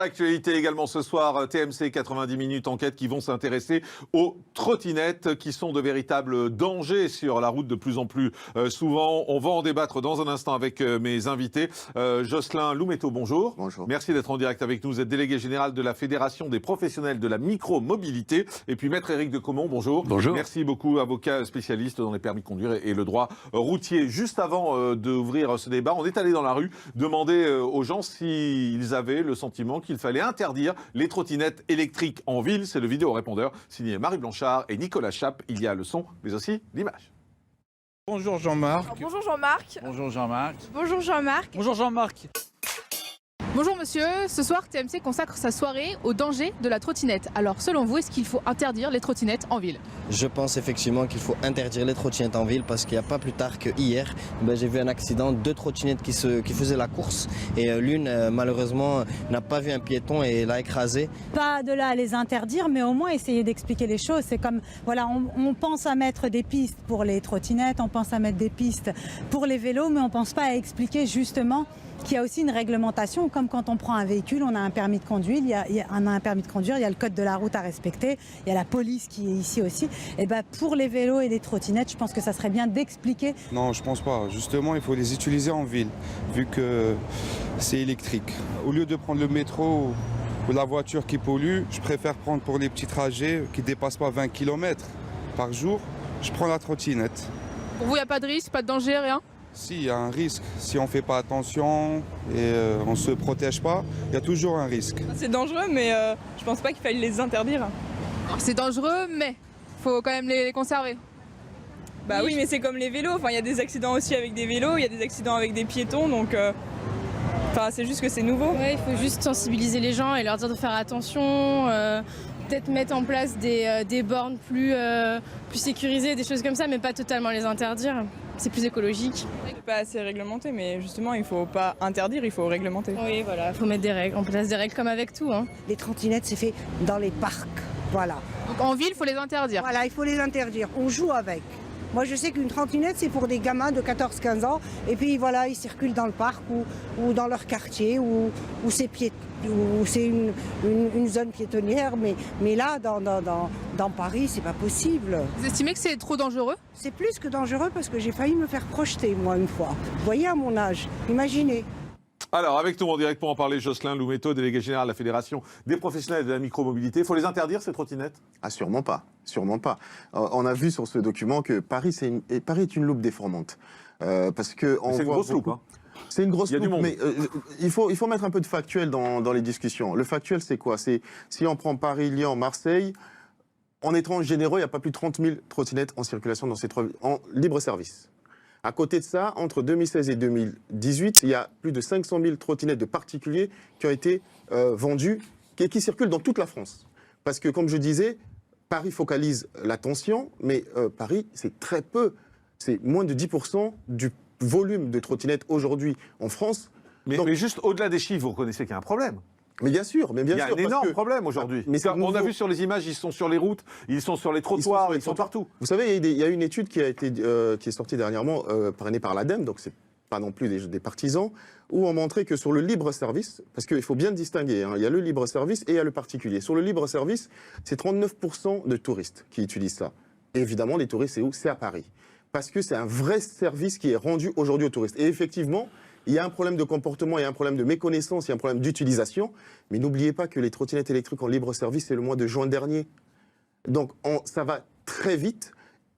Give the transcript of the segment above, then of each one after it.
Actualité également ce soir, TMC 90 minutes enquête qui vont s'intéresser aux trottinettes qui sont de véritables dangers sur la route de plus en plus souvent. On va en débattre dans un instant avec mes invités. Jocelyn Loumeto, bonjour. Bonjour. Merci d'être en direct avec nous. Vous êtes délégué général de la Fédération des professionnels de la micromobilité. Et puis Maître Éric de Comont, bonjour. Bonjour. Merci beaucoup, avocat spécialiste dans les permis de conduire et le droit routier. Juste avant d'ouvrir ce débat, on est allé dans la rue demander aux gens s'ils avaient le sentiment qu'il fallait interdire les trottinettes électriques en ville. C'est le vidéo-répondeur signé Marie Blanchard et Nicolas Chappe. Il y a le son, mais aussi l'image. Bonjour Jean-Marc. Bonjour Jean-Marc. Bonjour Jean-Marc. Bonjour Jean-Marc. Bonjour Jean-Marc. Bonjour monsieur, ce soir TMC consacre sa soirée au danger de la trottinette. Alors selon vous, est-ce qu'il faut interdire les trottinettes en ville? Je pense effectivement qu'il faut interdire les trottinettes en ville parce qu'il n'y a pas plus tard que hier, j'ai vu un accident, 2 trottinettes qui faisaient la course et l'une malheureusement n'a pas vu un piéton et l'a écrasé. Pas de là à les interdire, mais au moins essayer d'expliquer les choses. C'est comme, voilà, on pense à mettre des pistes pour les trottinettes, on pense à mettre des pistes pour les vélos, mais on ne pense pas à expliquer justement qu'il y a aussi une réglementation, comme quand on prend un véhicule, on a un permis de conduire, il y a le code de la route à respecter, il y a la police qui est ici aussi. Et pour les vélos et les trottinettes, je pense que ça serait bien d'expliquer. Non, je pense pas. Justement, il faut les utiliser en ville, vu que c'est électrique. Au lieu de prendre le métro ou la voiture qui pollue, je préfère prendre pour les petits trajets qui ne dépassent pas 20 km par jour, je prends la trottinette. Pour vous, il n'y a pas de risque, pas de danger, rien? Si, il y a un risque. Si on ne fait pas attention et on ne se protège pas, il y a toujours un risque. C'est dangereux, mais je pense pas qu'il faille les interdire. C'est dangereux, mais il faut quand même les conserver. Bah oui, mais c'est comme les vélos. Enfin, il y a des accidents aussi avec des vélos, il y a des accidents avec des piétons, donc c'est juste que c'est nouveau. Ouais, il faut juste sensibiliser les gens et leur dire de faire attention. Peut-être mettre en place des bornes plus sécurisées, des choses comme ça, mais pas totalement les interdire. C'est plus écologique. C'est pas assez réglementé, mais justement, il faut pas interdire, il faut réglementer. Oui, voilà, il faut mettre des règles, en place des règles comme avec tout. Hein. Les trottinettes, c'est fait dans les parcs, voilà. Donc en ville, il faut les interdire. Voilà, il faut les interdire. On joue avec. Moi, je sais qu'une trottinette, c'est pour des gamins de 14-15 ans. Et puis, voilà, ils circulent dans le parc ou dans leur quartier ou c'est une zone piétonnière. Mais là, dans Paris, c'est pas possible. Vous estimez que c'est trop dangereux? C'est plus que dangereux parce que j'ai failli me faire projeter, moi, une fois. Vous voyez, à mon âge, imaginez. Alors, avec nous en direct pour en parler, Jocelyn Loumeto, délégué général de la Fédération des professionnels de la micromobilité. Il faut les interdire, ces trottinettes? Ah, sûrement pas, sûrement pas. On a vu sur ce document que Paris est une loupe déformante. Parce que c'est une grosse loupe, hein. C'est une grosse loupe, mais il faut mettre un peu de factuel dans les discussions. Le factuel, c'est quoi? C'est si on prend Paris, Lyon, Marseille, en étant généreux, il n'y a pas plus de 30 000 trottinettes en circulation dans ces 3 villes, en libre service. À côté de ça, entre 2016 et 2018, il y a plus de 500 000 trottinettes de particuliers qui ont été vendues, qui circulent dans toute la France. Parce que, comme je disais, Paris focalise l'attention, mais Paris, c'est très peu. C'est moins de 10% du volume de trottinettes aujourd'hui en France. Mais juste au-delà des chiffres, vous reconnaissez qu'il y a un problème. Mais bien sûr, il y a un énorme problème aujourd'hui. On a vu sur les images, ils sont sur les routes, ils sont sur les trottoirs, ils sont partout. Vous savez, il y a une étude qui est sortie dernièrement, parrainée par l'ADEME, donc c'est pas non plus des partisans, où on montrait que sur le libre service, parce qu'il faut bien distinguer, hein, il y a le libre service et il y a le particulier. Sur le libre service, c'est 39% de touristes qui utilisent ça. Et évidemment, les touristes, c'est où? C'est à Paris. Parce que c'est un vrai service qui est rendu aujourd'hui aux touristes. Et effectivement, il y a un problème de comportement, il y a un problème de méconnaissance, il y a un problème d'utilisation. Mais n'oubliez pas que les trottinettes électriques en libre service, c'est le mois de juin dernier. Donc ça va très vite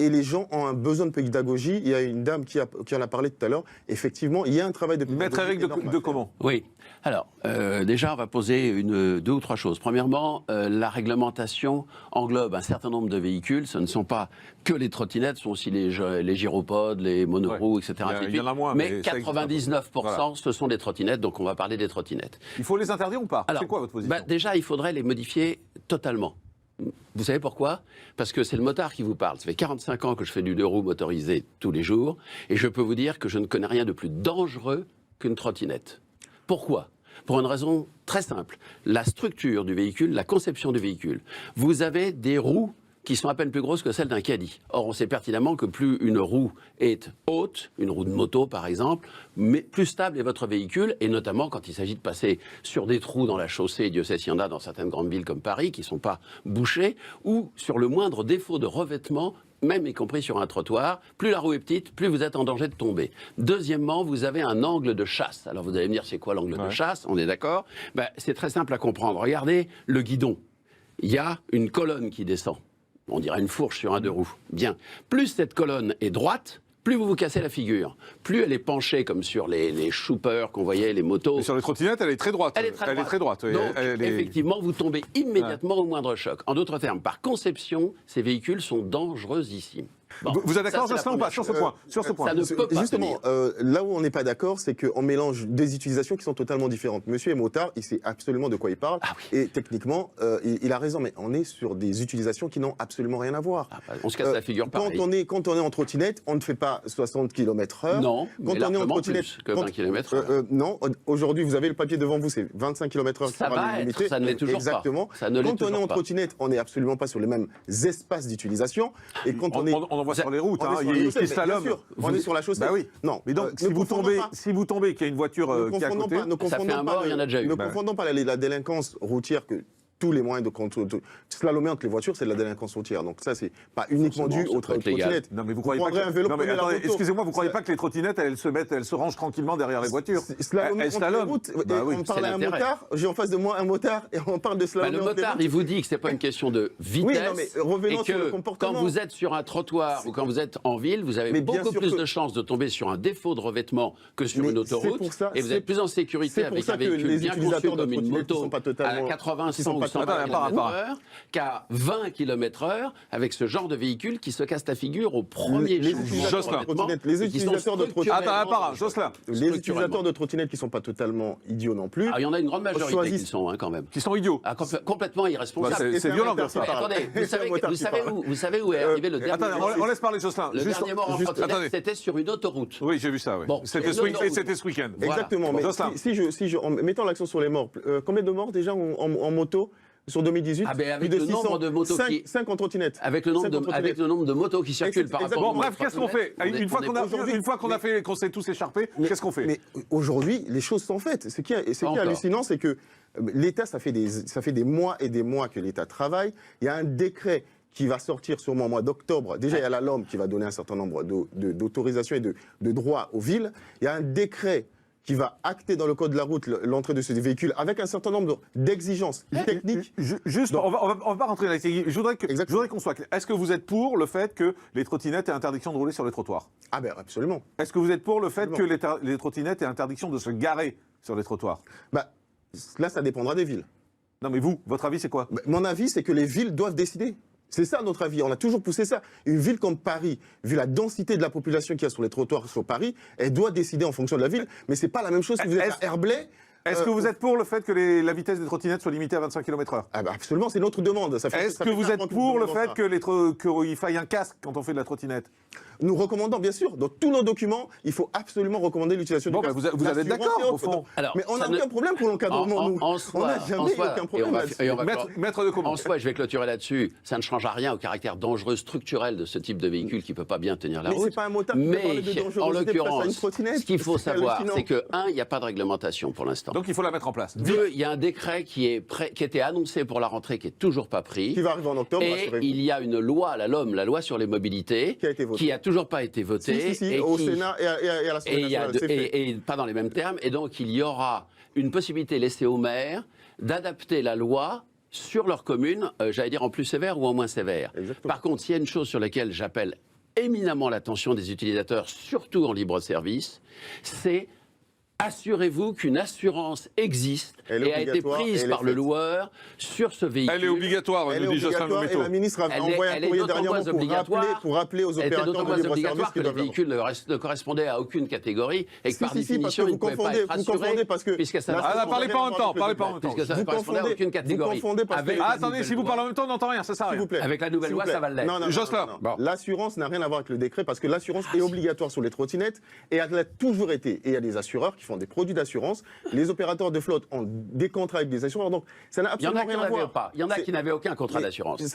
et les gens ont un besoin de pédagogie. Il y a une dame qui en a parlé tout à l'heure. Effectivement, il y a un travail de pédagogie. Maître Éric de Comont. Oui. Alors, déjà, on va poser 2 ou 3 choses. Premièrement, la réglementation englobe un certain nombre de véhicules. Ce ne sont pas que les trottinettes, ce sont aussi les gyropodes, les monoroues, etc. Il y en a moins, mais 99%, ce sont des trottinettes, donc on va parler des trottinettes. Il faut les interdire ou pas? C'est quoi votre position? Déjà, il faudrait les modifier totalement. Vous savez pourquoi? Parce que c'est le motard qui vous parle. Ça fait 45 ans que je fais du 2 roues motorisé tous les jours, et je peux vous dire que je ne connais rien de plus dangereux qu'une trottinette. Pourquoi? Pour une raison très simple. La structure du véhicule, la conception du véhicule. Vous avez des roues qui sont à peine plus grosses que celles d'un caddie. Or, on sait pertinemment que plus une roue est haute, une roue de moto par exemple, mais plus stable est votre véhicule, et notamment quand il s'agit de passer sur des trous dans la chaussée, Dieu sait s'il y en a dans certaines grandes villes comme Paris, qui ne sont pas bouchés, ou sur le moindre défaut de revêtement, même y compris sur un trottoir, plus la roue est petite, plus vous êtes en danger de tomber. Deuxièmement, vous avez un angle de chasse. Alors vous allez me dire, c'est quoi l'angle de chasse? On est d'accord? C'est très simple à comprendre. Regardez le guidon. Il y a une colonne qui descend. On dirait une fourche sur un deux roues. Bien. Plus cette colonne est droite, plus vous vous cassez la figure. Plus elle est penchée, comme sur les choupeurs qu'on voyait, les motos. Mais sur les trottinettes, elle est très droite. Elle est très droite. Oui. Donc, effectivement, vous tombez immédiatement au moindre choc. En d'autres termes, par conception, ces véhicules sont dangereusissimes. Bon, vous êtes d'accord, Jocelyn, ou pas sur ce point? Ça ne peut pas Justement, là où on n'est pas d'accord, c'est qu'on mélange des utilisations qui sont totalement différentes. Monsieur est motard, il sait absolument de quoi il parle. Et techniquement, il a raison, mais on est sur des utilisations qui n'ont absolument rien à voir. On se casse la figure pareil. Quand on est en trottinette, on ne fait pas 60 km/h. Non, quand mais on est en trottinette, plus que 20 km/h. non, aujourd'hui, vous avez le papier devant vous, c'est 25 km/h. Ça va être, ça ne l'est toujours Exactement. pas. Ça ne l'est quand on est toujours en pas. trottinette, on n'est absolument pas sur les mêmes espaces d'utilisation. Et quand on en voit sur les routes. on est sur la chaussée. Bah oui. Non. Mais donc, si vous tombez, qu'il y a une voiture qui est à côté, ça fait un mort, il y en a déjà eu. Ne confondons pas la délinquance routière que tous les moyens de contrôle. Slalomer entre les voitures, c'est de la délinquance routière. Donc ça, c'est pas uniquement dû aux trottinettes. Non, mais vous croyez pas que... un vélo, non, mais prenez la attendez, moto. excusez-moi, vous croyez pas que les trottinettes, elles se rangent tranquillement derrière les voitures? Slalom entre les routes. Bah oui, on parle à un motard, j'ai en face de moi un motard, et on parle de slalom. Le motard, il vous dit que c'est pas une question de vitesse. Oui, non, mais revenons sur le comportement. Quand vous êtes sur un trottoir ou quand vous êtes en ville, vous avez beaucoup plus de chances de tomber sur un défaut de revêtement que sur une autoroute. Et vous êtes plus en sécurité avec un véhicule bien conçu comme une moto à 80, 100 ou 120 km/h qu'à 20 km/h avec ce genre de véhicule qui se casse la figure au premier jour. Les utilisateurs de trottinettes. Jocelyn. Les utilisateurs de trottinettes qui ne sont pas totalement idiots non plus. Il y en a une grande majorité qui sont quand même. Qui sont idiots. Complètement irresponsables. C'est violent comme ça. Attendez, vous savez où est arrivé le dernier Attendez, on laisse parler Jocelyn. Le dernier mort en trottinette, c'était sur une autoroute. Oui, j'ai vu ça. C'était ce week-end. Exactement. Mais en mettant l'accent sur les morts, combien de morts déjà en moto sur 2018, avec le nombre de motos 5 en trottinette. Avec le nombre de motos qui circulent par rapport. Bon, bref, qu'est-ce qu'on fait? Une fois qu'on s'est tous écharpés, qu'est-ce qu'on fait? Mais aujourd'hui, les choses sont faites. Ce qui est hallucinant, c'est que l'État, ça fait des mois et des mois que l'État travaille. Il y a un décret qui va sortir sûrement au mois d'octobre. Déjà, il y a la LOM qui va donner un certain nombre d'autorisations et de droits aux villes. Il y a un décret qui va acter dans le code de la route l'entrée de ces véhicules avec un certain nombre d'exigences techniques. Juste, on va pas rentrer dans les techniques. Je voudrais qu'on soit clair. Est-ce que vous êtes pour le fait que les trottinettes aient interdiction de rouler sur les trottoirs? Ah ben absolument. Est-ce que vous êtes pour le fait que les trottinettes aient interdiction de se garer sur les trottoirs? Là, ça dépendra des villes. Non mais vous, votre avis c'est quoi? Mon avis, c'est que les villes doivent décider. C'est ça notre avis, on a toujours poussé ça. Une ville comme Paris, vu la densité de la population qu'il y a sur les trottoirs sur Paris, elle doit décider en fonction de la ville, mais c'est pas la même chose que vous êtes à Herblay. Est-ce que vous êtes pour le fait que la vitesse des trottinettes soit limitée à 25 km/h? Absolument, c'est notre demande. Est-ce que vous êtes pour le fait qu'il faille un casque quand on fait de la trottinette? Nous recommandons, bien sûr, dans tous nos documents, il faut absolument recommander l'utilisation du casque. Vous êtes d'accord, au fond? Mais on n'a aucun problème pour l'encadrement, nous. On n'a jamais aucun problème là-dessus. Maître de comment? En soi, je vais clôturer là-dessus, ça ne change à rien au caractère dangereux structurel de ce type de véhicule qui ne peut pas bien tenir la route. Mais c'est pas un motard qui peut parler de dangerosité en face à une l'occurrence, trottinette. ce qu'il faut savoir, c'est que, il n'y a pas de réglementation pour l'instant. Donc il faut la mettre en place. 2, il y a un décret qui était annoncé pour la rentrée, qui n'est toujours pas pris. Qui va arriver en octobre, et il y a une loi, la LOM, la loi sur les mobilités, qui n'a toujours pas été votée. Au Sénat et à l'Assemblée nationale. Et pas dans les mêmes termes. Et donc, il y aura une possibilité laissée aux maires d'adapter la loi sur leur commune, j'allais dire en plus sévère ou en moins sévère. Exactement. Par contre, s'il y a une chose sur laquelle j'appelle éminemment l'attention des utilisateurs, surtout en libre service, c'est assurez-vous qu'une assurance existe et a été prise par le loueur sur ce véhicule. Elle est obligatoire, nous dit Jocelyn Lométo. Et la ministre a envoyé un courrier dernièrement pour rappeler aux opérateurs de libre service que les véhicules ne correspondaient à aucune catégorie et que par définition, ils ne pouvaient pas être assurés puisque ça parlez pas en même temps, puisque ça ne correspondait à aucune catégorie. Attendez, si vous parlez en même temps, on n'entend rien, ça sert à rien. Avec la nouvelle loi, ça va l'être. Jocelyn. L'assurance n'a rien à voir avec le décret parce que l'assurance est obligatoire sur les trottinettes et elle a toujours été. Et il y a des assureurs qui font des produits d'assurance. Les opérateurs de flotte ont des contrats avec des assureurs. Donc, ça n'a Il y en absolument a qui rien à n'avaient voir. pas. Il y en a qui n'avaient aucun contrat d'assurance. Mais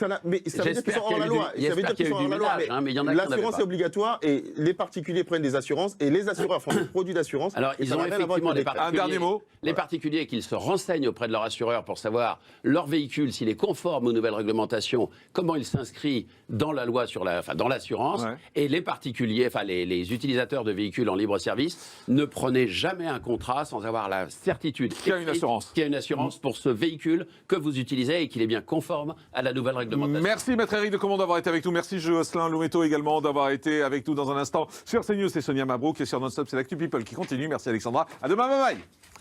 ça veut dire qu'ils sont hors la loi. Ça veut dire qu'ils sont hors la loi. Mais il y en a qui n'avaient L'assurance pas. est obligatoire et les particuliers prennent des assurances et les assureurs font des produits d'assurance. Alors, et ils ça ont n'a rien à voir avec effectivement le les décret. particuliers. Un dernier mot. Les particuliers qu'ils se renseignent auprès de leur assureur pour savoir leur véhicule, s'il est conforme aux nouvelles réglementations, comment il s'inscrit dans la loi dans l'assurance. Ouais. Et les particuliers, les utilisateurs de véhicules en libre service, ne prenez jamais un contrat sans avoir la certitude Qu'il y a une assurance. qu'il y a une assurance pour ce véhicule que vous utilisez et qu'il est bien conforme à la nouvelle réglementation. Merci Maître Éric de Comont d'avoir été avec nous. Merci Jocelyn Loumeto également d'avoir été avec nous dans un instant. Sur CNews, c'est Sonia Mabrouk et sur Non-Stop, c'est l'Actu People qui continue. Merci Alexandra. À demain, bye bye.